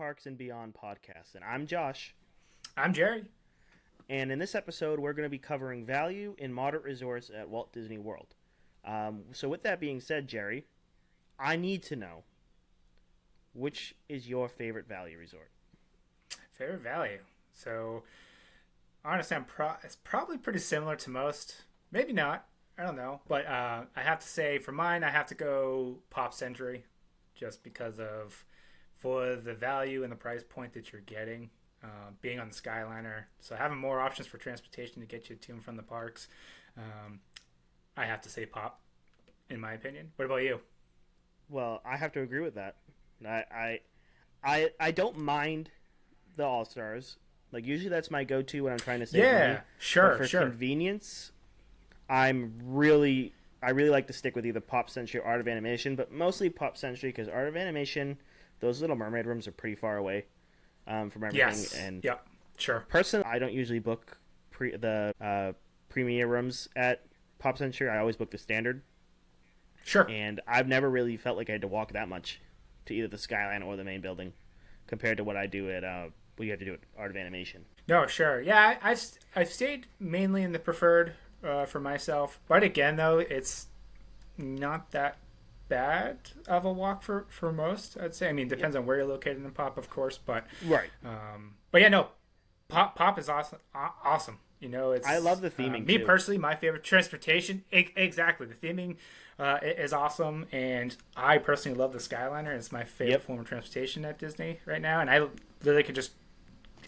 Parks and Beyond podcast, and I'm Josh. I'm Jerry. And in this episode, we're going to be covering value in moderate resorts at Walt Disney World. So, with that being said, Jerry, I need to know, which is your favorite value resort? Favorite value. So, honestly, it's probably pretty similar to most. Maybe not. I don't know. But I have to say, for mine, I have to go Pop Century, just because of for the value and the price point that you're getting, being on the Skyliner. So having more options for transportation to get you to and from the parks, I have to say Pop, in my opinion. What about you? Well, I have to agree with that. I don't mind the All Stars. Like usually that's my go-to when I'm trying to save money. Sure, but for convenience, I really like to stick with either Pop Century or Art of Animation, but mostly Pop Century because Art of Animation, those Little Mermaid rooms are pretty far away from everything. Yes. And yep. Sure. Personally, I don't usually book the premier rooms at Pop Century. I always book the standard. Sure. And I've never really felt like I had to walk that much to either the Skyline or the main building compared to what I do at what you have to do at Art of Animation. No, sure. Yeah, I've stayed mainly in the preferred for myself. But again, though, it's not that bad of a walk for most, I'd say. I mean, it depends on where you're located in Pop, of course. But right. But yeah, no, Pop is awesome. You know, it's I love the theming. Me personally, my favorite transportation. Exactly, the theming is awesome, and I personally love the Skyliner. It's my favorite form of transportation at Disney right now, and I literally could just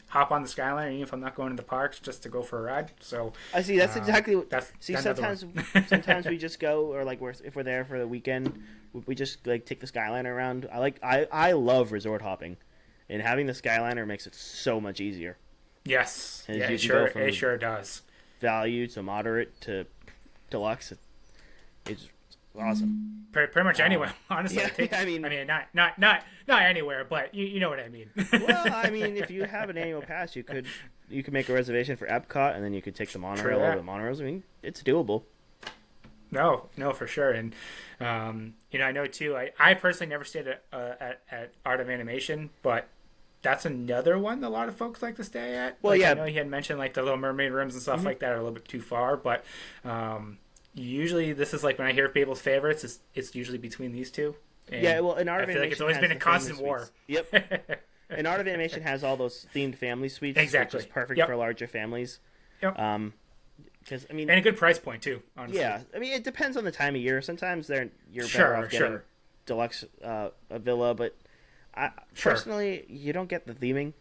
hop on the Skyliner even if I'm not going to the parks just to go for a ride. So I see. That's exactly what. Sometimes sometimes we just go, or like if we're there for the weekend, we just like take the Skyliner around. I love resort hopping, and having the Skyliner makes it so much easier. Yes, yeah, it sure does. Value to moderate to deluxe, it's awesome. Pretty much anywhere, honestly. Yeah, I mean, not anywhere, but you know what I mean. Well, I mean, if you have an annual pass, you could make a reservation for Epcot, and then you could take the monorail over the monorails. I mean, it's doable. No, for sure. And I know too. I personally never stayed at Art of Animation, but that's another one that a lot of folks like to stay at. Well, I know he had mentioned like the Little Mermaid rooms and stuff like that are a little bit too far, but usually this is like when I hear people's favorites, it's usually between these two. And well, in Art of Animation, I feel like it's always been a constant war. Yep. And Art of Animation has all those themed family suites, exactly, which is perfect for larger families. Yep. Because I mean, and a good price point too. Honestly. Yeah, I mean, it depends on the time of year. Sometimes you're better off getting deluxe a villa, but personally, you don't get the theming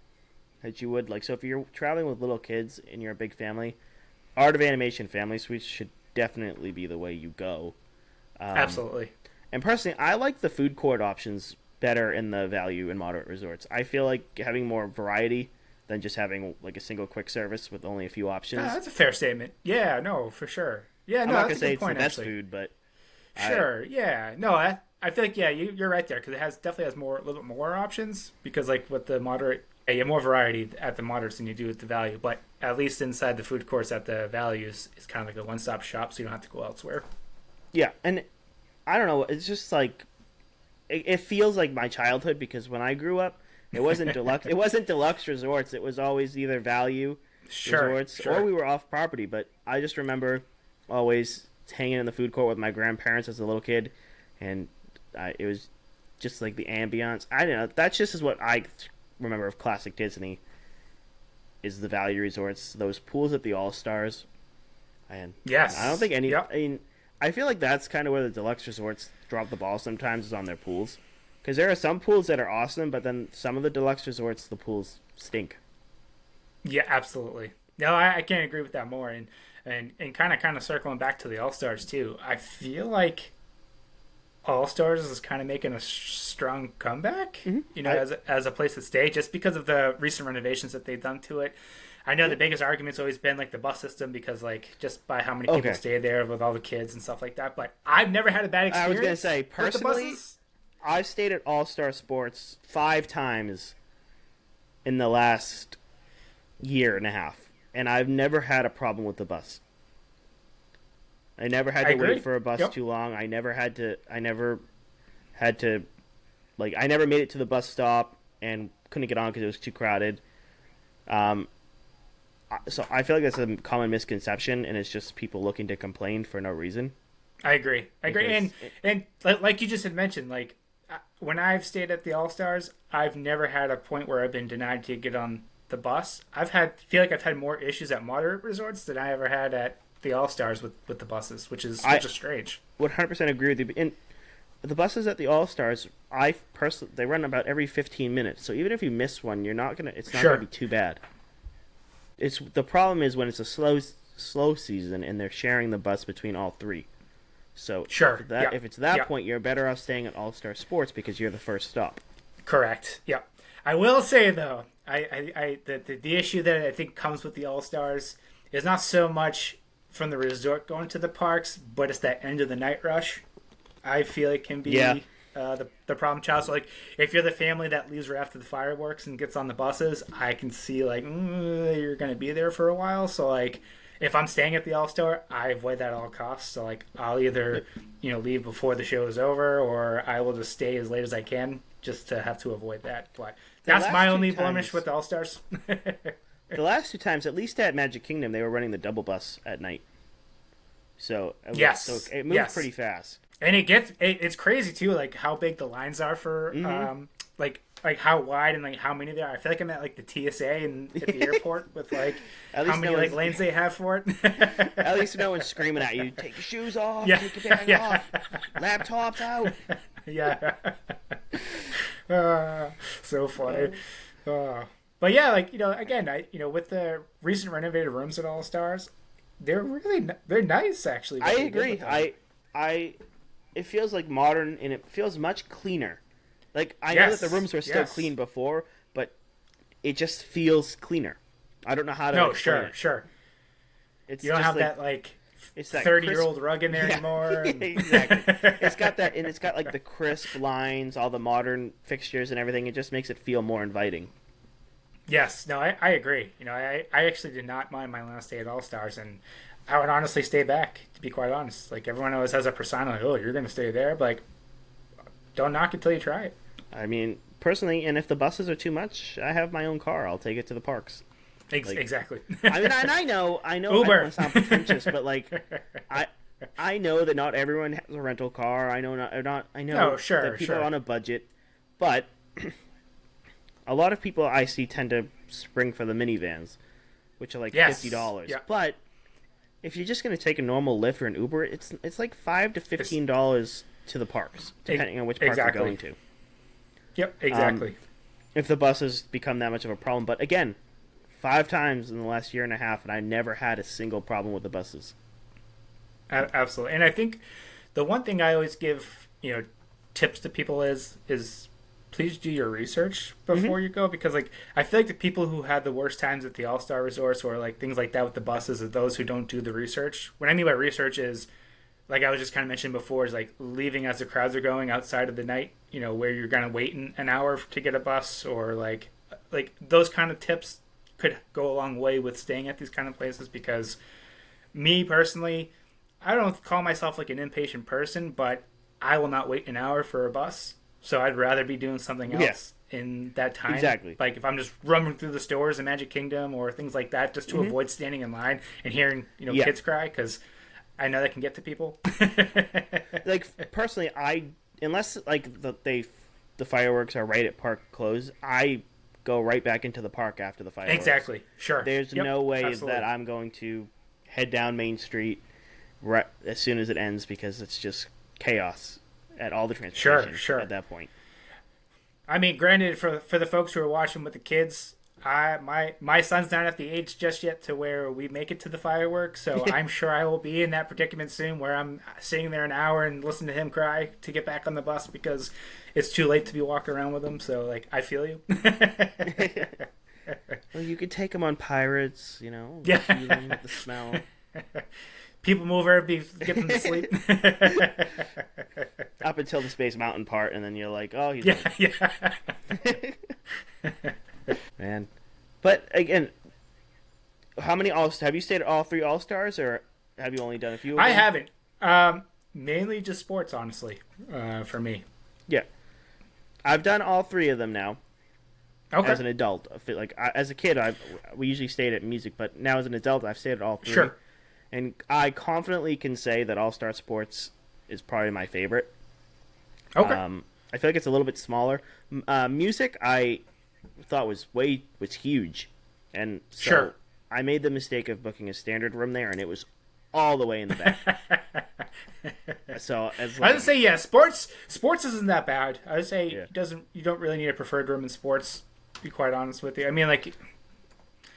that you would like. So if you're traveling with little kids and you're a big family, Art of Animation family suites should definitely be the way you go. Absolutely. And personally, I like the food court options better in the value and moderate resorts. I feel like having more variety than just having like a single quick service with only a few options. That's a fair statement. Yeah, no, for sure. Yeah, I'm no, not that's gonna say it's the best food, but sure. Yeah, no, I feel like you're right there because it definitely has a little bit more options because like with the moderate, you have more variety at the moderates than you do at the value. But at least inside the food courts at the values, it's kind of like a one-stop shop, so you don't have to go elsewhere. Yeah, and I don't know. It's just like it feels like my childhood because when I grew up, it wasn't deluxe. It wasn't deluxe resorts. It was always either value resorts or we were off property. But I just remember always hanging in the food court with my grandparents as a little kid, and it was just like the ambiance. I don't know. That's just is what I remember of classic Disney. Is the value resorts, those pools at the All Stars, and yes, I don't think any. Yep. I mean, I feel like that's kind of where the deluxe resorts drop the ball sometimes is on their pools, because there are some pools that are awesome, but then some of the deluxe resorts, the pools stink. Yeah, absolutely. No, I can't agree with that more. And kind of circling back to the All Stars too. I feel like All Stars is kind of making a strong comeback, as a place to stay, just because of the recent renovations that they've done to it. I know the biggest argument's always been like the bus system because like just by how many people stay there with all the kids and stuff like that. But I've never had a bad experience. I was gonna say personally, I've stayed at All Star Sports 5 times in the last year and a half, and I've never had a problem with the bus. I never had to wait for a bus too long. I never made it to the bus stop and couldn't get on because it was too crowded. Um, so I feel like that's a common misconception, and it's just people looking to complain for no reason. I agree. And like you just had mentioned, like when I've stayed at the All Stars, I've never had a point where I've been denied to get on the bus. Feel like I've had more issues at moderate resorts than I ever had at the All Stars with the buses, which is strange. 100% agree with you. And the buses at the All Stars, they run about every 15 minutes. So even if you miss one, it's not gonna be too bad. The problem is when it's a slow season and they're sharing the bus between all three. So if it's that point, you're better off staying at All Star Sports because you're the first stop. Correct. Yeah. I will say though, the issue that I think comes with the All Stars is not so much from the resort going to the parks, but it's that end of the night rush. I feel it can be the problem child. So like if you're the family that leaves right after the fireworks and gets on the buses, I can see like you're going to be there for a while. So like if I'm staying at the All Star, I avoid that at all costs. So like I'll either leave before the show is over, or I will just stay as late as I can just to have to avoid that. But that's my only blemish with the All Stars. The last 2 times, at least at Magic Kingdom, they were running the double bus at night. So it moves pretty fast. And it's crazy too, like how big the lines are for like how wide and like how many there are. I feel like I'm at like the TSA and at the airport with like how many like lanes they have for it. At least no one's screaming at you. Take your shoes off. Take your bag off. Laptops out. Yeah. So funny. But yeah, like again, with the recent renovated rooms at All Stars, they're nice actually. I agree. It feels like modern and it feels much cleaner. Like I know that the rooms were still clean before, but it just feels cleaner. I don't know how to. No, sure. It's you don't have that like it's that 30-year-old rug in there anymore. Exactly. It's got that, and it's got like the crisp lines, all the modern fixtures and everything. It just makes it feel more inviting. Yes, no, I agree. I actually did not mind my last day at All Stars, and I would honestly stay back, to be quite honest. Like, everyone always has a persona, like, oh, you're going to stay there? But, like, don't knock it till you try it. I mean, personally, and if the buses are too much, I have my own car. I'll take it to the parks. Exactly. I mean, and I know Uber. I don't want to sound pretentious, but, like, I know that not everyone has a rental car. I know that people are on a budget, but a lot of people I see tend to spring for the minivans, which are like $50. Yeah. But if you're just going to take a normal Lyft or an Uber, it's like $5 to $15 to the parks, depending on which park you're going to. Yep, exactly. If the buses become that much of a problem. But again, 5 times in the last year and a half, and I never had a single problem with the buses. Absolutely. And I think the one thing I always give, tips to people is please do your research before you go, because like I feel like the people who had the worst times at the All-Star resorts or like things like that with the buses are those who don't do the research. What I mean by research is, like I was just kind of mentioning before, is like leaving as the crowds are going outside of the night, where you're going to wait an hour to get a bus, or like those kind of tips could go a long way with staying at these kind of places. Because me personally, I don't call myself like an impatient person, but I will not wait an hour for a bus. So I'd rather be doing something else in that time. Exactly. Like if I'm just running through the stores in Magic Kingdom or things like that, just to avoid standing in line and hearing kids cry, because I know that can get to people. Like personally, unless like the fireworks are right at park close, I go right back into the park after the fireworks. Exactly. Sure. There's no way that I'm going to head down Main Street right as soon as it ends, because it's just chaos at all the transportation at that point. I mean, granted, for the folks who are watching with the kids, my son's not at the age just yet to where we make it to the fireworks, so I'm sure I will be in that predicament soon where I'm sitting there an hour and listening to him cry to get back on the bus because it's too late to be walking around with him. So, like, I feel you. Well, you could take him on Pirates, feed him with the smell. People Mover, get them to sleep. Up until the Space Mountain part, and then you're like, oh, he's Man. But, again, how many have you stayed at all 3 All-Stars, or have you only done a few of them? I haven't. Mainly just sports, honestly, for me. Yeah. I've done all 3 of them now. Okay. as an adult. I feel like as a kid, we usually stayed at music, but now as an adult, I've stayed at all three. Sure. And I confidently can say that All Star Sports is probably my favorite. Okay. I feel like it's a little bit smaller. Music, I thought was huge, and so Sure. I made the mistake of booking a standard room there, and it was all the way in the back. So I would say sports isn't that bad. I would say Yeah. you don't really need a preferred room in sports. To be quite honest with you, I mean, like,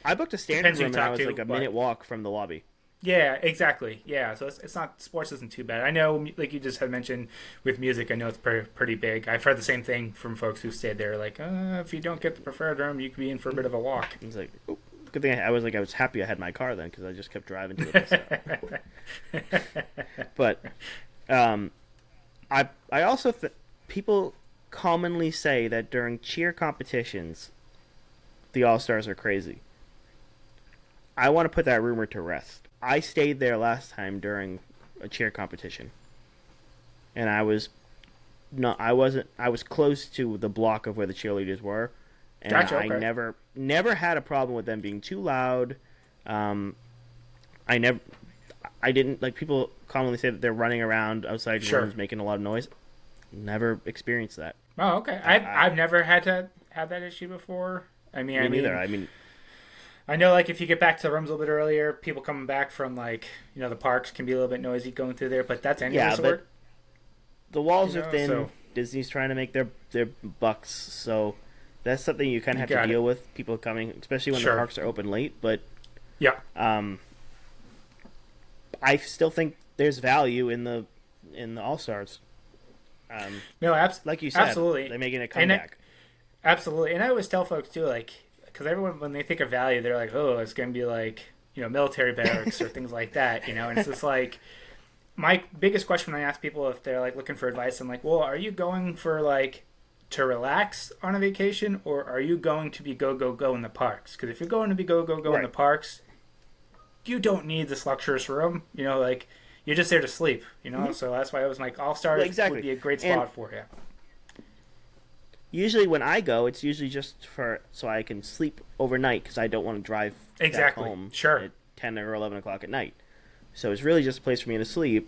I booked a standard Depends who you room, and I talk was to, like a but- minute walk from the lobby. yeah, exactly. Yeah, so it's not sports isn't too bad. I know, like you just had mentioned with music, I know it's pretty big. I've heard the same thing from folks who stayed there. Like, if you don't get the preferred room, you could be in for a bit of a walk. It's like, oh, good thing I was happy I had my car then because I just kept driving to the bus stop. But I also people commonly say that during cheer competitions, the All Stars are crazy. I want to put that rumor to rest. I stayed there last time during a cheer competition, and I was close to the block of where the cheerleaders were, and Gotcha, I okay. never had a problem with them being too loud. I didn't like people commonly say that they're running around outside Sure. rooms making a lot of noise. Never experienced that. Oh, okay. I've never had that issue before. Me neither. I mean, I know, like, if you get back to the rooms a little bit earlier, people coming back from, like, the parks can be a little bit noisy going through there, but that's any yeah, resort. but the walls You are know, thin. so- Disney's trying to make their bucks, so that's something you kind of have got to it. deal with. People coming, especially when Sure. the parks are open late. But Yeah. I still think there's value in the All Stars. No, Like you said, absolutely. they're making a And comeback. absolutely. And I always tell folks, too, like, because everyone, when they think of value, they're like, oh, it's going to be like, military barracks or things like that, and it's just like, my biggest question when I ask people if they're, like, looking for advice, I'm like, well, are you going for, like, to relax on a vacation, or are you going to be go, go, go in the parks? Because if you're going to be go, go, go in the Right. parks, you don't need this luxurious room, like, you're just there to sleep, so that's why I was like, All Stars Well, exactly. would be a great And- spot for you. Usually when I go, it's usually just so I can sleep overnight because I don't want to drive Exactly. back home Sure. at 10 or 11 o'clock at night. So it's really just a place for me to sleep.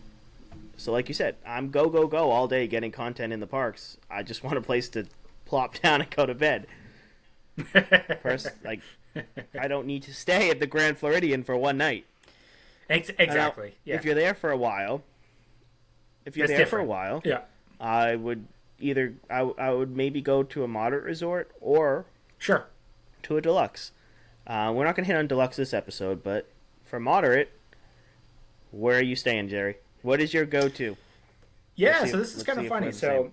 So like you said, I'm go, go, go all day getting content in the parks. I just want a place to plop down and go to bed. First, like, I don't need to stay at the Grand Floridian for one night. Exactly. Now, Yeah. If you're there for a while, It's for a different. while, Yeah. I would I would maybe go to a moderate resort or Sure. to a deluxe. We're not going to hit on deluxe this episode, but for moderate, where are you staying, Jerry? What is your go-to? Yeah, Let's see so if- this is let's kind see of if funny. we're the So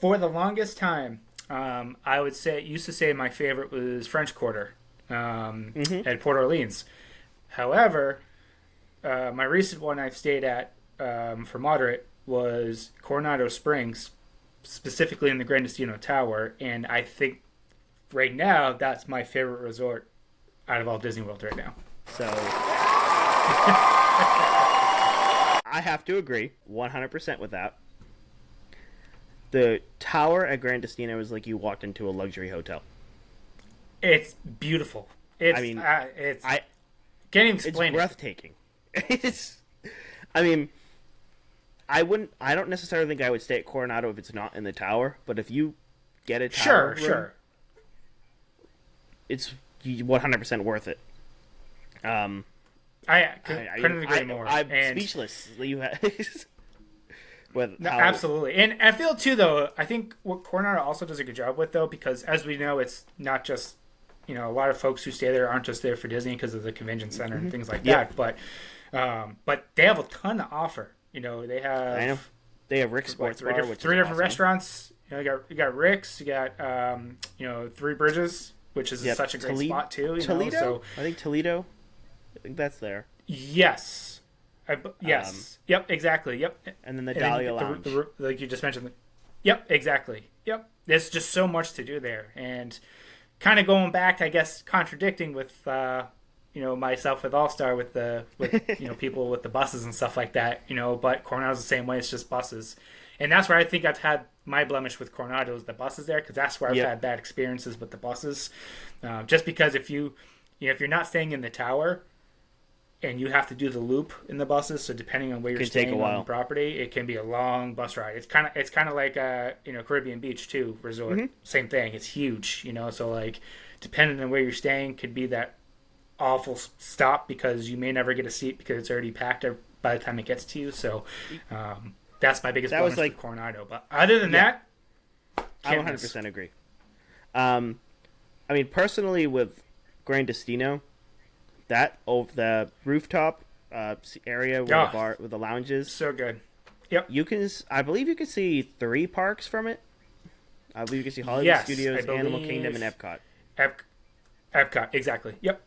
for the longest time, I would used to say my favorite was French Quarter at Port Orleans. However, my recent one I've stayed at for moderate was Coronado Springs, specifically in the Gran Destino Tower, and I think right now that's my favorite resort out of all Disney World right now. So I have to agree 100% with that. The tower at Gran Destino was like you walked into a luxury hotel. It's beautiful. It's I mean, it's I can't even it's explain it. breathtaking. I mean, I don't necessarily think I would stay at Coronado if it's not in the tower, but if you get a tower room, it's 100% worth it. I couldn't agree more. I'm And- speechless. You with No, how, absolutely. And I feel too, though, I think what Coronado also does a good job with, though, because as we know, it's not just, a lot of folks who stay there aren't just there for Disney because of the convention center and things like Yeah. that. But they have a ton to offer. They have I know they have Rick's Sports three, Bar, diff- which three is different awesome. restaurants. You got Rick's, you got Three Bridges, which is Yep. such a great spot too. Toledo, So I think Toledo. I think that's there. yes, yes, yep, exactly, yep. And then the And then Dahlia you get Lounge. like you just mentioned. Yep, exactly. Yep. There's just so much to do there. And kind of going back, I guess, contradicting with, myself with All-Star with people with the buses and stuff like that, but Coronado's the same way. It's just buses. And that's where I think I've had my blemish with Coronado is the buses there, because that's where I've Yep. had bad experiences with the buses. Just because if if you're not staying in the tower and you have to do the loop in the buses, so depending on where you're Can take a staying on while. the property, it can be a long bus ride. It's kind of like Caribbean Beach too resort. Same thing. It's huge, so like depending on where you're staying could be that awful stop because you may never get a seat because it's already packed by the time it gets to you. So that's my biggest bonus with Coronado. But other than that, I 100% agree. I mean, personally, with Gran Destino, that over the rooftop area where the bar, with the lounges, so good. Yep. I believe you can see 3 parks from it. I believe you can see Hollywood Studios, Animal Kingdom, and Epcot. Epcot, exactly. Yep.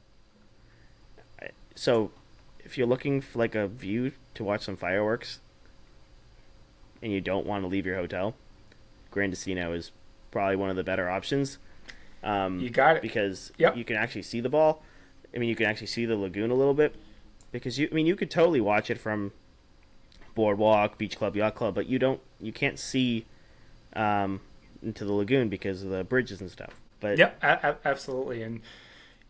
So, if you're looking for like a view to watch some fireworks, and you don't want to leave your hotel, Gran Destino is probably one of the better options. You got it. Because you can actually see the ball. I mean, you can actually see the lagoon a little bit. Because you could totally watch it from Boardwalk, Beach Club, Yacht Club, but you can't see into the lagoon because of the bridges and stuff. But absolutely, and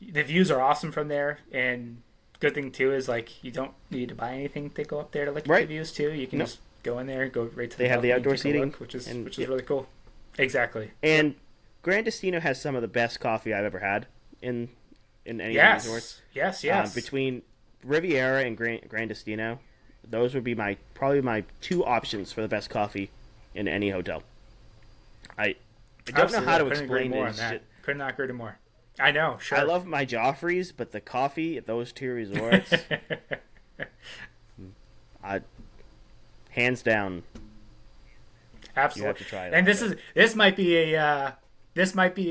the views are awesome from there. And good thing too is like you don't need to buy anything to go up there to look at the views too. You can just go in there, go right to the They have the outdoor and take a seating, look, which is really cool. Exactly. And Gran Destino has some of the best coffee I've ever had in any resorts. Yes. Between Riviera and Gran Destino, those would be probably my 2 options for the best coffee in any hotel. I don't know how to explain it. Could not agree more. I know, sure. I love my Joffreys, but the coffee at those 2 resorts, hands down, absolutely. you have to try it. And this might be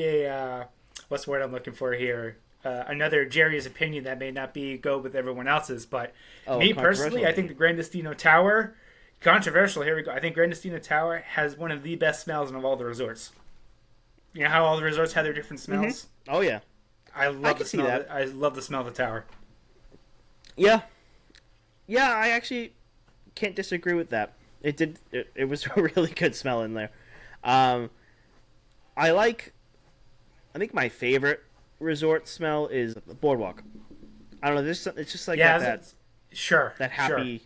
a what's the word I'm looking for here? Another Jerry's opinion that may not go with everyone else's, but me personally, I think the Gran Destino Tower, controversial. Here we go. I think Gran Destino Tower has one of the best smells of all the resorts. You know how all the resorts have their different smells? Oh yeah, I love the smell. I love the smell of the tower. Yeah, I actually can't disagree with that. It was a really good smell in there. I think my favorite resort smell is the Boardwalk. I don't know. It's just like that happy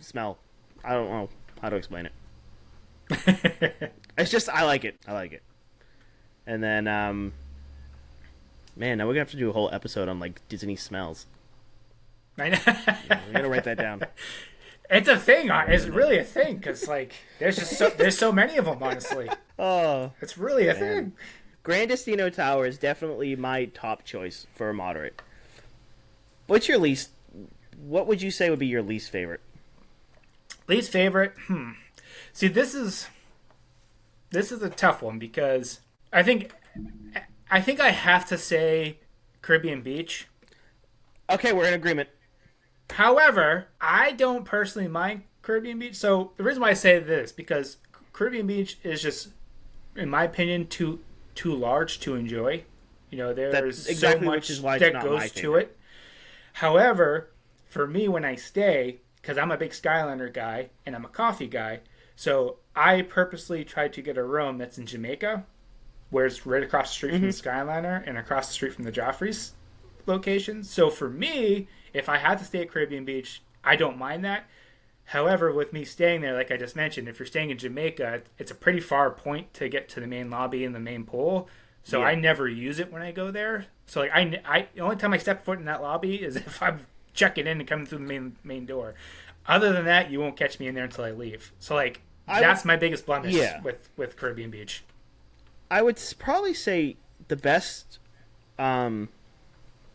smell. I don't know how to explain it. It's just I like it. And then, man, now we're gonna have to do a whole episode on like Disney smells. I know. We gotta write that down. It's a thing. It's really a thing because like there's so many of them. Honestly, it's really a thing. Gran Destino Tower is definitely my top choice for a moderate. What's your least? What would you say would be your least favorite? Least favorite? See, this is a tough one because I think I have to say Caribbean Beach. Okay, we're in agreement. However, I don't personally mind Caribbean Beach. So the reason why I say this because Caribbean Beach is just, in my opinion, too large to enjoy. There's exactly so much that goes to it. However, for me, when I stay, because I'm a big Skyliner guy and I'm a coffee guy, so I purposely tried to get a room that's in Jamaica, where it's right across the street from the Skyliner and across the street from the Joffrey's location. So for me, if I had to stay at Caribbean Beach, I don't mind that. However, with me staying there, like I just mentioned, if you're staying in Jamaica, it's a pretty far point to get to the main lobby and the main pool. So I never use it when I go there. So like the only time I step foot in that lobby is if I'm checking in and coming through the main door. Other than that, you won't catch me in there until I leave. So like that's my biggest blemish with Caribbean Beach. I would probably say the best room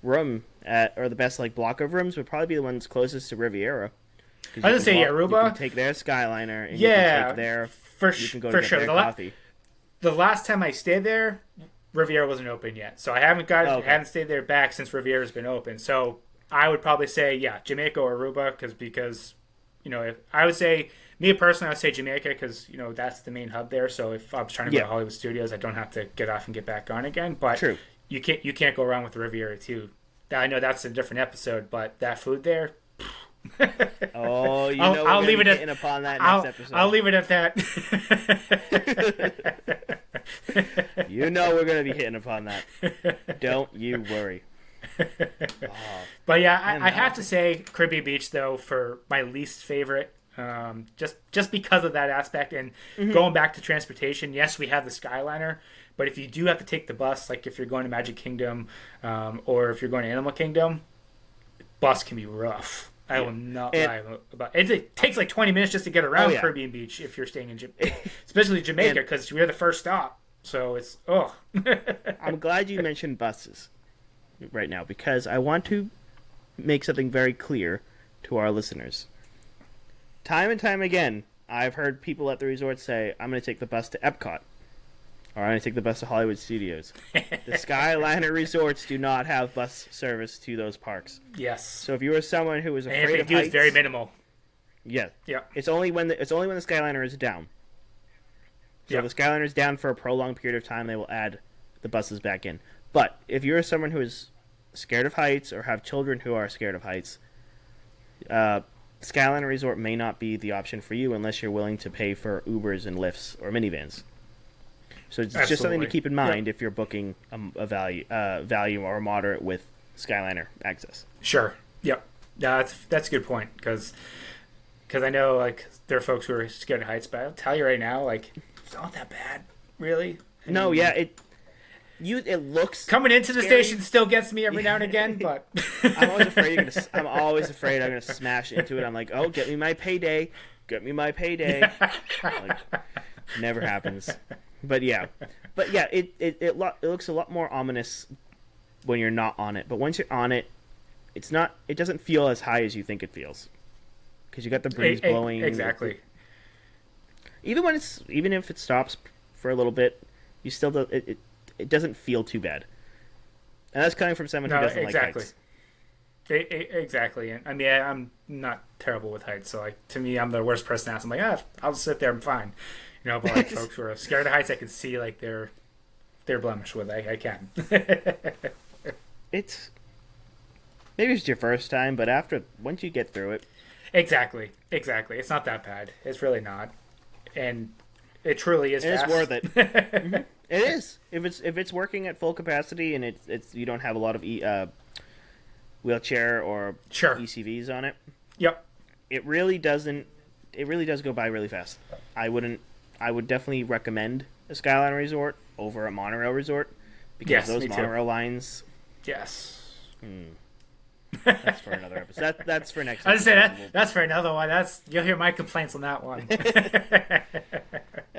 or the best like block of rooms would probably be the ones closest to Riviera. I was gonna say Aruba. You can take their Skyliner and you can take their you can go to get their coffee. The last time I stayed there, Riviera wasn't open yet, so I haven't haven't stayed there back since Riviera's been open. So I would probably say Jamaica or Aruba because if I would say me personally, I would say Jamaica because that's the main hub there. So if I was trying to go to Hollywood Studios, I don't have to get off and get back on again. But true. You can't go wrong with Riviera too. I know that's a different episode, but that food there, Oh, you know, I'll leave it hitting upon that next episode. I'll leave it at that. You know we're going to be hitting upon that. Don't you worry. But yeah, I have to say Caribbean Beach though for my least favorite. Just because of that aspect and going back to transportation. Yes, we have the Skyliner, but if you do have to take the bus, like if you're going to Magic Kingdom, or if you're going to Animal Kingdom, bus can be rough. I will not lie about it. It takes like 20 minutes just to get around Caribbean Beach if you're staying in especially Jamaica, because we're the first stop. So it's I'm glad you mentioned buses right now, because I want to make something very clear to our listeners. Time and time again, I've heard people at the resort say, I'm going to take the bus to Epcot, or I'm going to take the bus to Hollywood Studios. The Skyliner resorts do not have bus service to those parks. Yes. So if you are someone who is afraid of heights, it's very minimal. Yeah. Yeah. It's only when the Skyliner is down. So if the Skyliner is down for a prolonged period of time, they will add the buses back in. But if you're someone who is scared of heights or have children who are scared of heights, Skyliner Resort may not be the option for you unless you're willing to pay for Ubers and Lyfts or minivans. So it's just something to keep in mind if you're booking a value or moderate with Skyliner access. Sure. Yep. That's a good point, because I know like there are folks who are scared of heights, but I'll tell you right now, like it's not that bad, really. No, yeah, it looks coming into the scary. Station still gets me every now and again, but I'm always afraid I'm gonna smash into it. I'm like, oh, get me my payday, like, never happens. But yeah, it looks a lot more ominous when you're not on it. But once you're on it, it doesn't feel as high as you think it feels, because you got the breeze blowing. Exactly. Even if it stops for a little bit, you still it doesn't feel too bad. And that's coming from someone who doesn't like heights. Exactly. And I mean, I'm not terrible with heights, so like to me, I'm the worst person to ask. I'm like, I'll just sit there, I'm fine. You know, but like folks who are scared of heights, I can see like their blemish with. I can. Maybe it's your first time, but once you get through it. Exactly. It's not that bad. It's really not. And it truly is fast. It's worth it. Mm-hmm. It is. If it's working at full capacity and it's you don't have a lot of wheelchair or ECVs on it. Yep. It really does go by really fast. I would definitely recommend a Skyliner resort over a monorail resort, because those monorail lines. Yes. That's for another episode. That's for next. I was saying that's for another one. You'll hear my complaints on that one.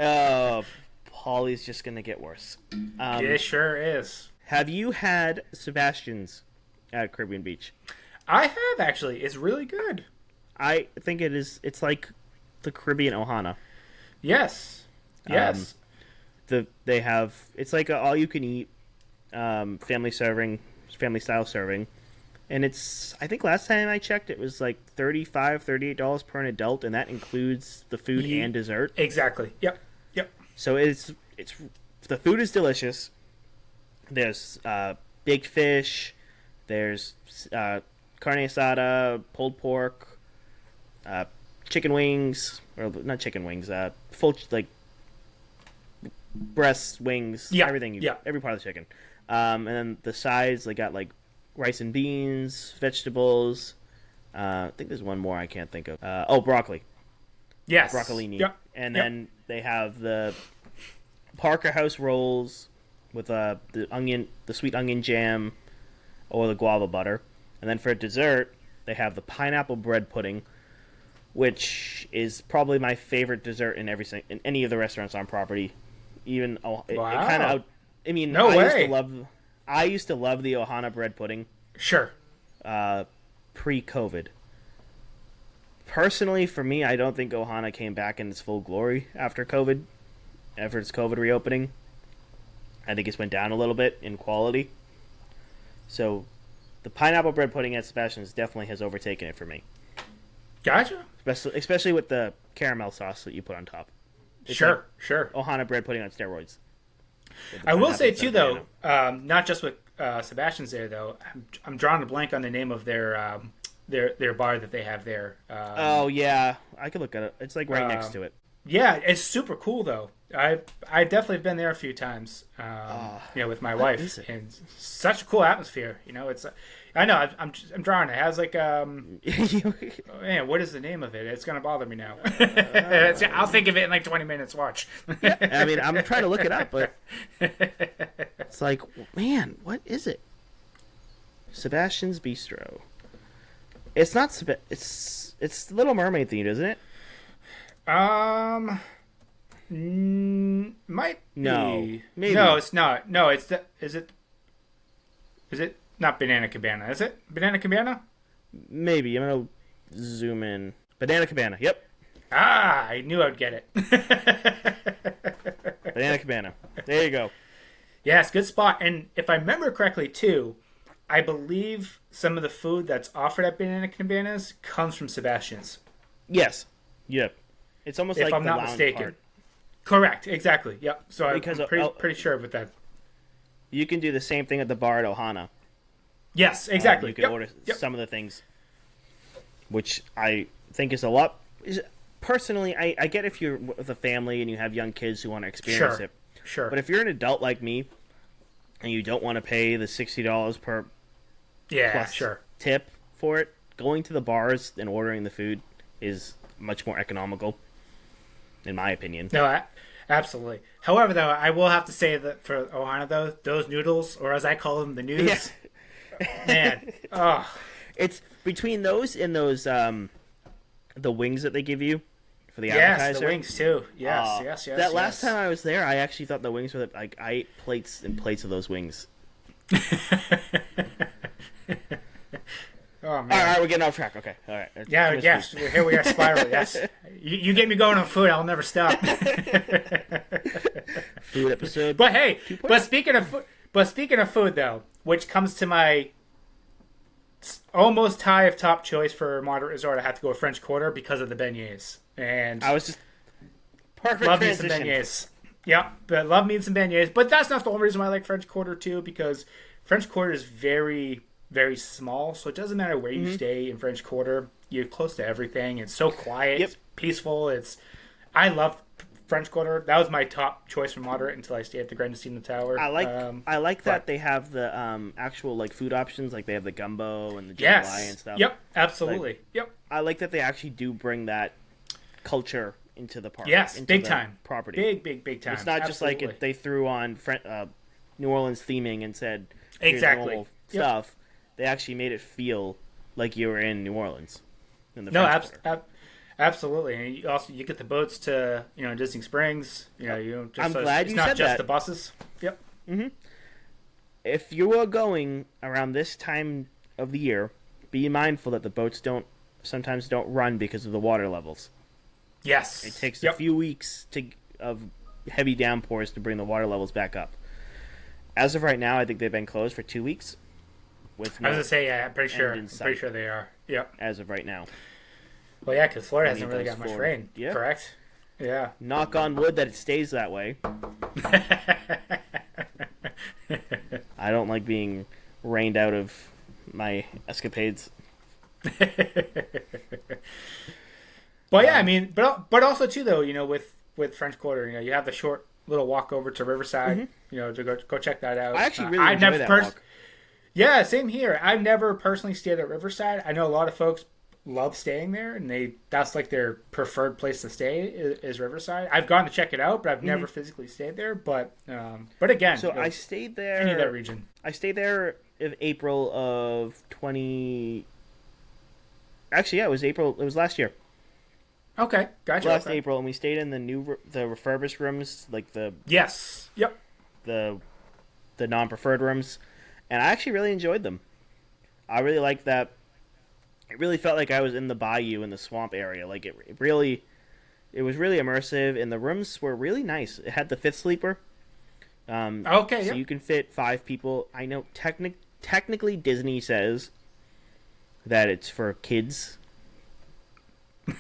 Oh, Polly's just gonna get worse. It sure is. Have you had Sebastian's at Caribbean Beach? I have, actually. It's really good. I think it is. It's like the Caribbean Ohana. Yes. They have. It's like a all-you-can-eat family style serving. And it's, I think last time I checked, it was like $38 per an adult, and that includes the food and dessert. Exactly. Yep. So it's the food is delicious. There's baked fish. There's carne asada, pulled pork, chicken wings, or not chicken wings, full like breasts, wings, everything. Every part of the chicken. And then the sides, they got like rice and beans, vegetables. I think there's one more I can't think of. Broccoli. Yes. Broccolini. Yep. And then they have the Parker House rolls with the sweet onion jam, or the guava butter. And then for dessert, they have the pineapple bread pudding, which is probably my favorite dessert in any of the restaurants on property. Even it kind of. I mean, no way. I used to love the Ohana bread pudding. Sure. Pre-COVID. Personally, for me, I don't think Ohana came back in its full glory after COVID. After its COVID reopening, I think it's went down a little bit in quality. So, the pineapple bread pudding at Sebastian's definitely has overtaken it for me. Gotcha. Especially with the caramel sauce that you put on top. It's sure. Ohana bread pudding on steroids. I will say too, though, not just with Sebastian's there though. I'm drawing a blank on the name of their their bar that they have there. Oh yeah, I could look at it. It's like right next to it. Yeah, it's super cool though. I definitely have been there a few times. With my wife, and such a cool atmosphere. It's I know I'm drawing. It has like man, what is the name of it? It's gonna bother me now. I'll think of it in like 20 minutes. Watch. I mean, I'm trying to look it up, but it's like, man, what is it? Sebastian's Bistro. It's not. It's Little Mermaid themed, isn't it? Might be. No, maybe. No, it's not. No, it's the. Is it not Banana Cabana? Is it Banana Cabana? Maybe. I'm gonna zoom in. Banana Cabana. Yep. I knew I'd get it. Banana Cabana. There you go. Yes, good spot. And if I remember correctly, too, I believe some of the food that's offered at Banana Cabanas comes from Sebastian's. Yes. Yep. It's almost like I'm the not lounge mistaken. part. Correct. Exactly. Yep. So Because I'm pretty sure with that. You can do the same thing at the bar at Ohana. Yes, exactly. You can order some of the things, which I think is a lot. Personally, I get if you're with a family and you have young kids who want to experience it. Sure. But if you're an adult like me and you don't want to pay the $60 per plus tip for it, going to the bars and ordering the food is much more economical, in my opinion. No, absolutely. However, though, I will have to say that for Ohana, though, those noodles, or as I call them, the noodles, man, it's between those and those the wings that they give you for the appetizer. Yes, the wings too. Yes. That last time I was there, I actually thought the wings were like I ate plates and plates of those wings. Oh man! All right, we're getting off track. Okay, all right. Yes. Here we are spiraling. Yes, you get me going on food. I'll never stop. Food episode. But hey, but speaking of food though, which comes to my almost tie of top choice for moderate resort, I have to go with French Quarter because of the beignets. And I was just perfect love transition. Me some beignets. Yep, but love me some beignets. But that's not the only reason why I like French Quarter too, because French Quarter is very, very small, so it doesn't matter where you stay in French Quarter. You're close to everything. It's so quiet. It's peaceful. I love French Quarter. That was my top choice for moderate until I stayed at the Grandestino Tower. I like that they have the actual like food options, like they have the gumbo and the jambalaya and stuff. Yep, absolutely. Yep. I like that they actually do bring that culture into the park. Yes, into big the time. Property. Big time. It's not just like if they threw on New Orleans theming and said here's normal stuff. They actually made it feel like you were in New Orleans. Absolutely. And you get the boats to Disney Springs. I'm glad it's you not said just that. the buses. Yep. Mm-hmm. If you are going around this time of the year, be mindful that the boats sometimes don't run because of the water levels. Yes. It takes a few weeks of heavy downpours to bring the water levels back up. As of right now, I think they've been closed for 2 weeks. I was going to say, I'm pretty sure they are. Yep. As of right now. Well, yeah, because Florida hasn't really got much rain. Yeah. Correct? Yeah. Knock on wood that it stays that way. I don't like being rained out of my escapades. But yeah, I mean, but also too though, with French Quarter, you have the short little walk over to Riverside, to go check that out. I actually really enjoy that walk. Yeah, same here. I've never personally stayed at Riverside. I know a lot of folks love staying there, and that's like their preferred place to stay is Riverside. I've gone to check it out, but I've never physically stayed there. But again, so I stayed there. Any of that region. I stayed there in April of 20. Actually, yeah, it was April. It was last year. Okay, gotcha. Last April, and we stayed in the refurbished rooms, like the the non-preferred rooms, and I actually really enjoyed them. I really liked that. It really felt like I was in the bayou in the swamp area. Like it was really immersive, and the rooms were really nice. It had the fifth sleeper. So you can fit 5 people. I know technically Disney says that it's for kids.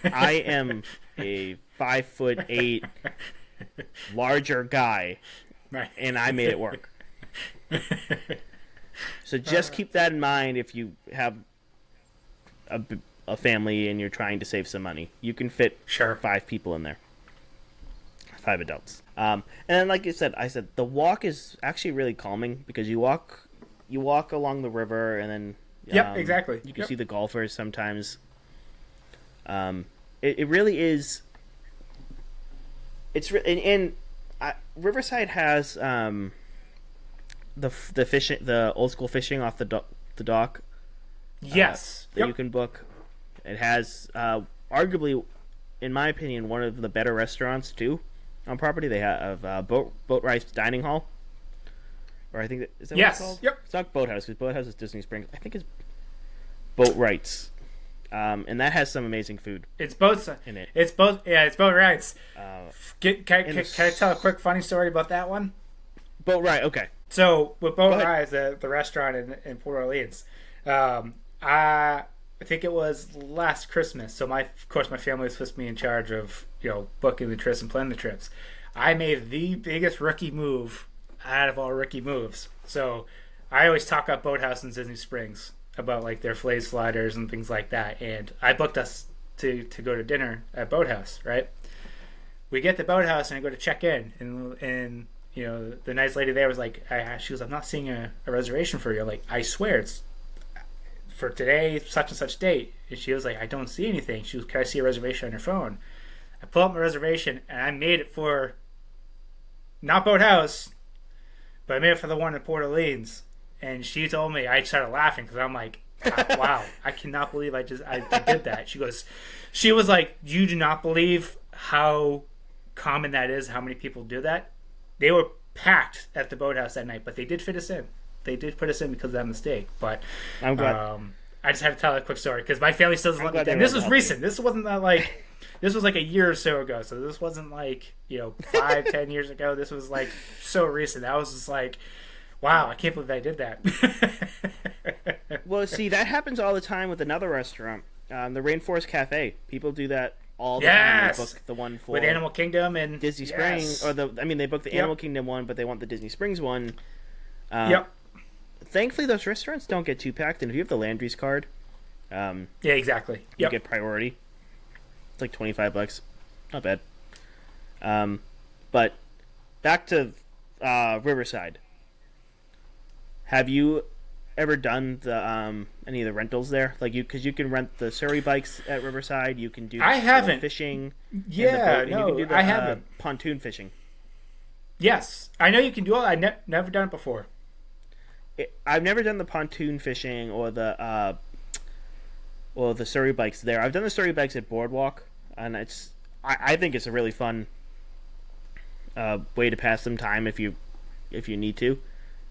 I am a 5'8" larger guy, and I made it work. So just keep that in mind if you have a family and you're trying to save some money. You can fit Sure. 5 people in there, 5 adults. And then, like I said the walk is actually really calming because you walk along the river, and then Yep, exactly. you can see the golfers sometimes. It really is. Riverside has the fishing, the old school fishing off the dock. Yes. That you can book. It has arguably, in my opinion, one of the better restaurants too on property. They have Boatwright's Dining Hall, or I think is that what it's called? Yep. It's not Boathouse because Boathouse is Disney Springs. I think it's Boatwright's, and that has some amazing food. It's both in it. It's both. Yeah, it's Boatwright's. Can I tell a quick funny story about that one? Boatwright. Okay. So with Boatwright's, the restaurant in Port Orleans, I think it was last Christmas. So of course my family was supposed to be in charge of booking the trips and planning the trips. I made the biggest rookie move out of all rookie moves. So I always talk up Boathouse in Disney Springs about like their filet sliders and things like that. And I booked us to go to dinner at Boathouse, right? We get to Boathouse and I go to check in, and the nice lady there was like, she goes, I'm not seeing a reservation for you. I'm like, I swear it's for today, such and such date. And she was like, I don't see anything. She was, can I see a reservation on your phone? I pull up my reservation and I made it for not Boathouse, but I made it for the one in Port Orleans. And she told me, I started laughing because I'm like, wow, I cannot believe I did that. She was like, you do not believe how common that is, how many people do that. They were packed at the Boathouse that night, but they did fit us in. They did put us in because of that mistake. But I'm glad. I just had to tell a quick story because my family still doesn't let me down. This was recent. This wasn't that like this was like a year or so ago. So this wasn't like 5-10 years ago. This was like so recent. I was just like, wow, I can't believe I did that. Well, see, that happens all the time with another restaurant, the Rainforest Cafe. People do that all the time. They book the one for with Animal Kingdom and Disney Springs, or they book the Animal Kingdom one, but they want the Disney Springs one. Thankfully, those restaurants don't get too packed, and if you have the Landry's card, yeah, exactly, you get priority. It's like $25, not bad. But back to Riverside. Have you ever done the any of the rentals there? Like because you can rent the Surrey bikes at Riverside. You can do fishing. Yeah, and you can do the, I haven't. Pontoon fishing. Yes, I know you can do all. I've never done it before. I've never done the pontoon fishing or the Surrey bikes there. I've done the Surrey bikes at Boardwalk, and I think it's a really fun way to pass some time if you need to,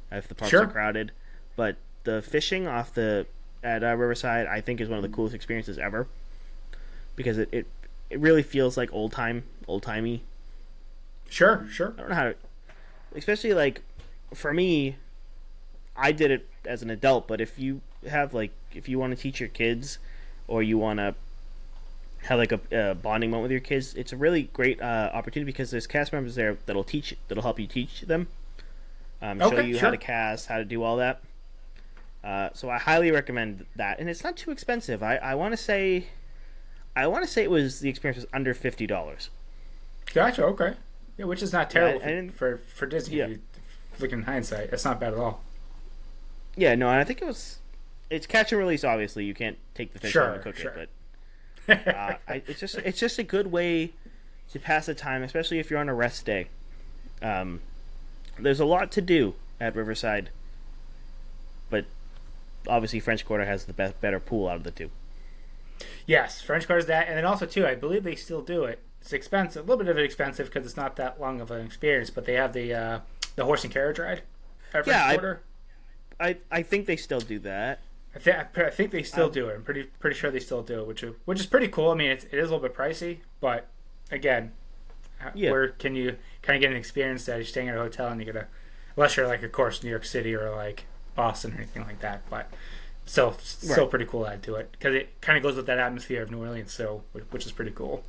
if the parks are crowded. But the fishing at Riverside, I think, is one of the coolest experiences ever because it really feels like old timey. Sure. I don't know how to, especially like for me. I did it as an adult, but if you want to teach your kids, or you want to have like a bonding moment with your kids, it's a really great opportunity because there's cast members there that'll help you teach them, show you how to cast, how to do all that. So I highly recommend that, and it's not too expensive. I want to say the experience was under $50. Gotcha. Okay. Yeah, which is not terrible for Disney. Yeah. Looking in hindsight, it's not bad at all. Yeah, no, and I think it's catch and release. Obviously, you can't take the fish and cook it, but it's just a good way to pass the time, especially if you're on a rest day. There's a lot to do at Riverside, but obviously French Quarter has the better pool out of the two. Yes, French Quarter's that, and then also too, I believe they still do it. It's expensive, a little bit of it expensive because it's not that long of an experience, but they have the horse and carriage ride at French Quarter. I think they still do that. I think they still do it. I'm pretty sure they still do it, which is pretty cool. I mean, it is a little bit pricey, but again, where can you kind of get an experience that you're staying at a hotel and you get unless you're like, of course, New York City or like Boston or anything like that, but still pretty cool to add to it because it kind of goes with that atmosphere of New Orleans, which is pretty cool.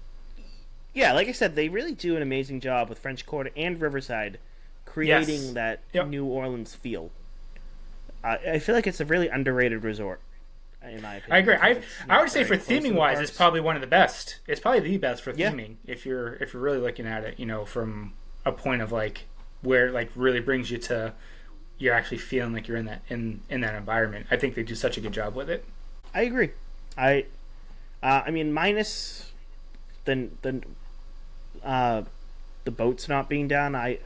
Yeah, like I said, they really do an amazing job with French Quarter and Riverside creating that New Orleans feel. I feel like it's a really underrated resort. in my I opinion. agree. I would say for very close to theming the wise, parks. it's probably one of the best. It's probably the best for Yeah. theming if you're really looking at it, from a point of like where it like really brings you to you're actually feeling like you're in that environment. I think they do such a good job with it. I agree. I mean, minus the the boats not being down. I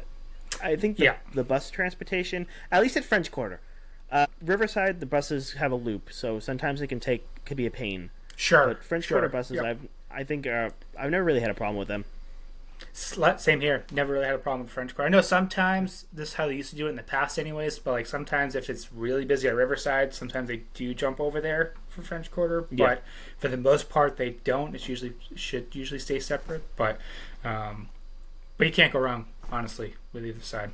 think the bus transportation, at least at French Quarter, Riverside, the buses have a loop, so sometimes it could be a pain. Sure, But French Quarter buses, I think I've never really had a problem with them. Same here. Never really had a problem with French Quarter. I know sometimes this is how they used to do it in the past, anyways. But like sometimes if it's really busy at Riverside, sometimes they do jump over there for French Quarter. Yeah. But for the most part, they don't. It should usually stay separate. But you can't go wrong, honestly, with either side.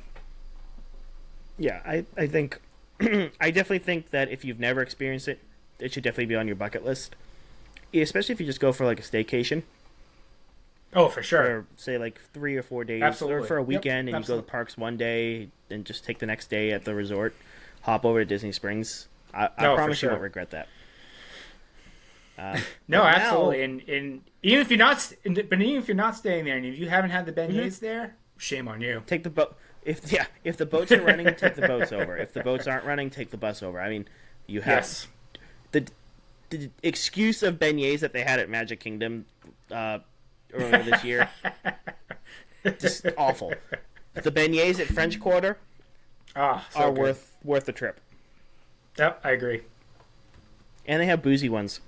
Yeah, I think I definitely think that if you've never experienced it, it should definitely be on your bucket list. Especially if you just go for like a staycation. Oh, for sure. For say like 3 or 4 days, Absolutely. or for a weekend, and you go to the parks one day, and just take the next day at the resort, hop over to Disney Springs. I promise you won't regret that. No, absolutely. And even if you're not staying there, and if you haven't had the beignets there, shame on you. Take the boat. If the boats are running, take the boats over. If the boats aren't running, take the bus over. I mean, you have the excuse of beignets that they had at Magic Kingdom earlier this year. Just awful. The beignets at French Quarter are worth the trip. Yep, I agree. And they have boozy ones.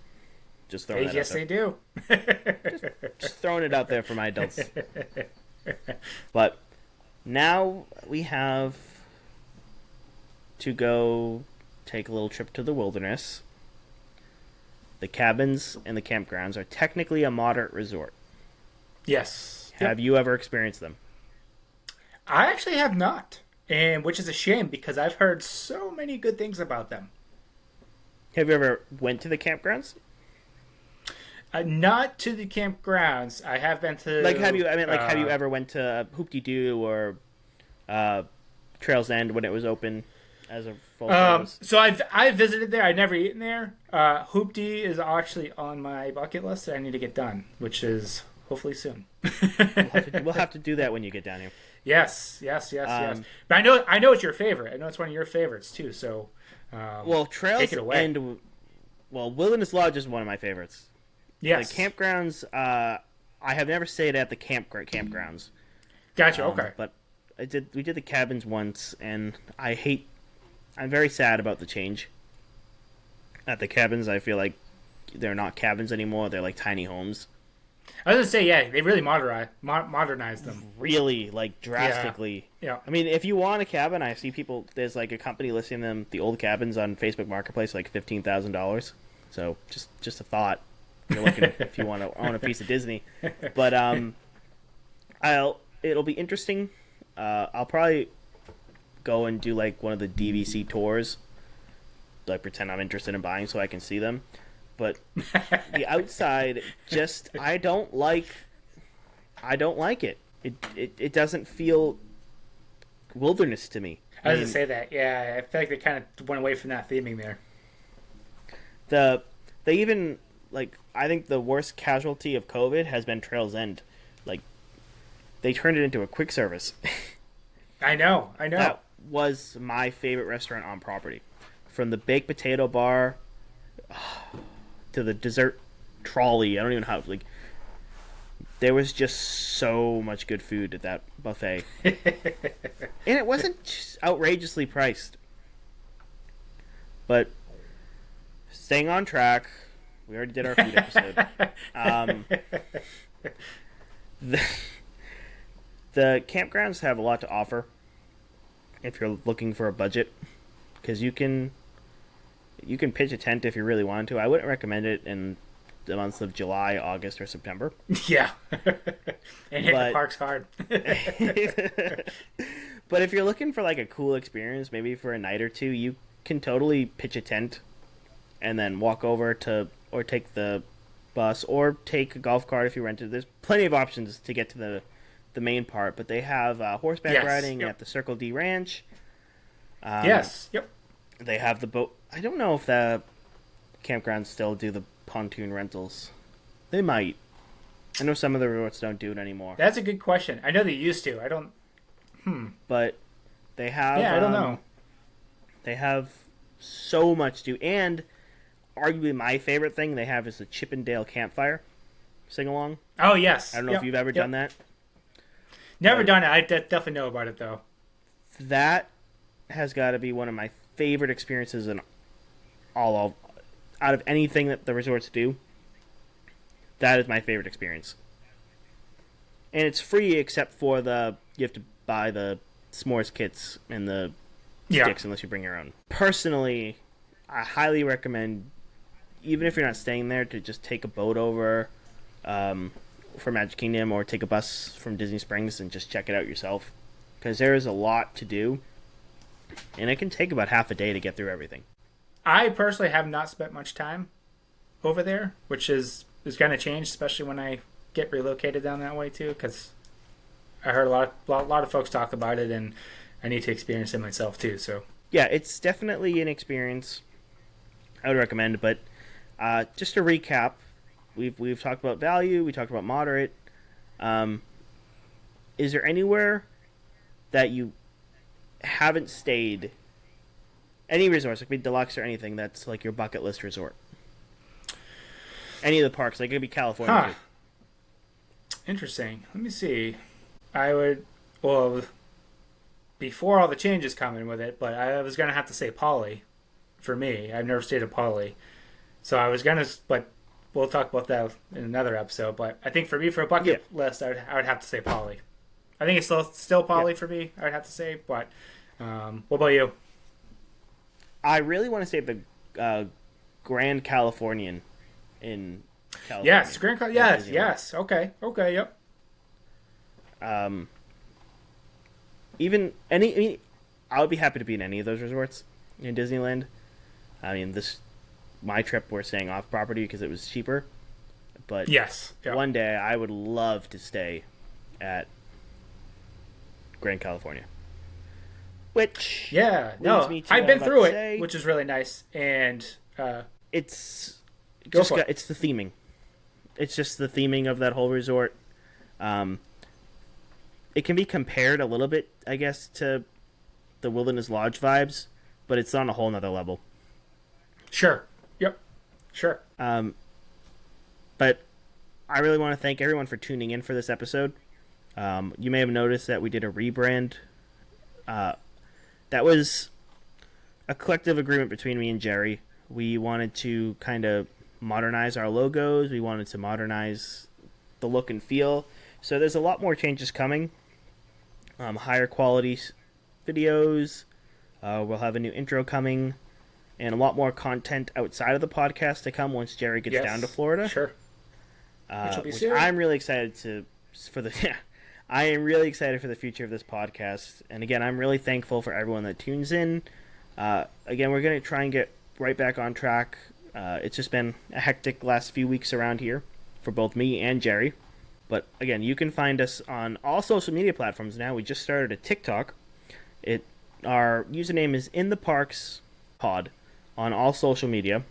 Just throwing that yes, out there. they do. Just throwing it out there for my adults. But now we have to go take a little trip to the wilderness. The cabins and the campgrounds are technically a moderate resort. Yes. Have you ever experienced them? I actually have not, and which is a shame because I've heard so many good things about them. Have you ever went to the campgrounds? Not to the campgrounds. I have been to. Have you ever went to Hoop-de-Doo or Trails End when it was open as a full service? So I visited there. I never eaten there. Hoop-de is actually on my bucket list that I need to get done, which is hopefully soon. We'll have to do that when you get down here. Yes. But I know it's your favorite. I know it's one of your favorites too. So, Trails take it away. End. Wilderness Lodge is one of my favorites. Yes. The campgrounds. I have never stayed at the campgrounds. Gotcha. Okay. But we did the cabins once, and I'm very sad about the change. At the cabins, I feel like they're not cabins anymore. They're like tiny homes. I was gonna say, yeah, they really modernized them. Really, like drastically. Yeah. I mean, if you want a cabin, I see people. There's like a company listing them, the old cabins on Facebook Marketplace, like $15,000. So just a thought. You're looking if you want to own a piece of Disney, but it'll be interesting. I'll probably go and do like one of the DVC tours, like pretend I'm interested in buying so I can see them. But the outside, I don't like it. It doesn't feel wilderness to me. I was gonna say that. Yeah, I feel like they kind of went away from that theming there. They even I think the worst casualty of COVID has been Trails End. Like they turned it into a quick service. I know. That was my favorite restaurant on property. From the baked potato bar to the dessert trolley. I don't even know how. There was just so much good food at that buffet. And it wasn't outrageously priced. But staying on track, we already did our food episode. The campgrounds have a lot to offer if you're looking for a budget, because you can pitch a tent if you really want to. I wouldn't recommend it in the months of July, August, or September. Yeah. And hit the parks hard. But if you're looking for a cool experience, maybe for a night or two, you can totally pitch a tent and then walk over to, or take the bus, or take a golf cart if you rent it. There's plenty of options to get to the main part, but they have horseback riding at the Circle D Ranch. Yes. Yep. They have the boat. I don't know if the campgrounds still do the pontoon rentals. They might. I know some of the resorts don't do it anymore. That's a good question. I know they used to. I don't. But they have. Yeah, I don't know. They have so much to, and arguably my favorite thing they have is the Chippendale campfire sing along. Oh yes. I don't know if you've ever done that. Never done it. I definitely know about it though. That has got to be one of my favorite experiences in out of anything that the resorts do. That is my favorite experience. And it's free except for you have to buy the s'mores kits and the sticks unless you bring your own. Personally, I highly recommend, even if you're not staying there, to just take a boat over for Magic Kingdom or take a bus from Disney Springs and just check it out yourself. Because there is a lot to do. And it can take about half a day to get through everything. I personally have not spent much time over there, which is going to change, especially when I get relocated down that way too, because I heard a lot of folks talk about it, and I need to experience it myself too. So yeah, it's definitely an experience I would recommend. But just to recap, we've talked about value, we talked about moderate. Is there anywhere that you haven't stayed? Any resorts, like be deluxe or anything, that's like your bucket list resort? Any of the parks, like it could be California. Too. Interesting. Let me see. I would, before all the changes coming with it, but I was going to have to say Poly for me. I've never stayed at Poly. So I was going to, but we'll talk about that in another episode. But I think for me, for a bucket list, I would have to say Poly. I think it's still Poly for me, I would have to say. But what about you? I really want to say the Grand Californian in California. Yes, yes. Okay, yep. I would be happy to be in any of those resorts in Disneyland. I mean, my trip we're staying off property because it was cheaper. But one day I would love to stay at Grand California. Which I've been through it, which is really nice, and it's the theming. It's just the theming of that whole resort. It can be compared a little bit, I guess, to the Wilderness Lodge vibes, but it's on a whole nother level. Sure. Yep. Sure. But I really want to thank everyone for tuning in for this episode. You may have noticed that we did a rebrand. That was a collective agreement between me and Jerry. We wanted to kind of modernize our logos. We wanted to modernize the look and feel. So there's a lot more changes coming. Higher quality videos. We'll have a new intro coming. And a lot more content outside of the podcast to come once Jerry gets down to Florida. Sure. Which I'm really excited for the... I am really excited for the future of this podcast. And again, I'm really thankful for everyone that tunes in. Again, we're going to try and get right back on track. It's just been a hectic last few weeks around here for both me and Jerry. But again, you can find us on all social media platforms now. We just started a TikTok. Our username is InTheParksPod on all social media.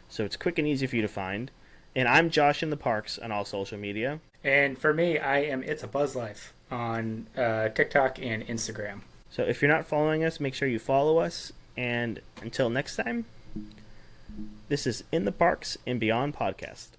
So it's quick and easy for you to find. And I'm Josh in the Parks on all social media. And for me, I am It's a Buzz Life on TikTok and Instagram. So if you're not following us, make sure you follow us. And until next time, this is In the Parks and Beyond podcast.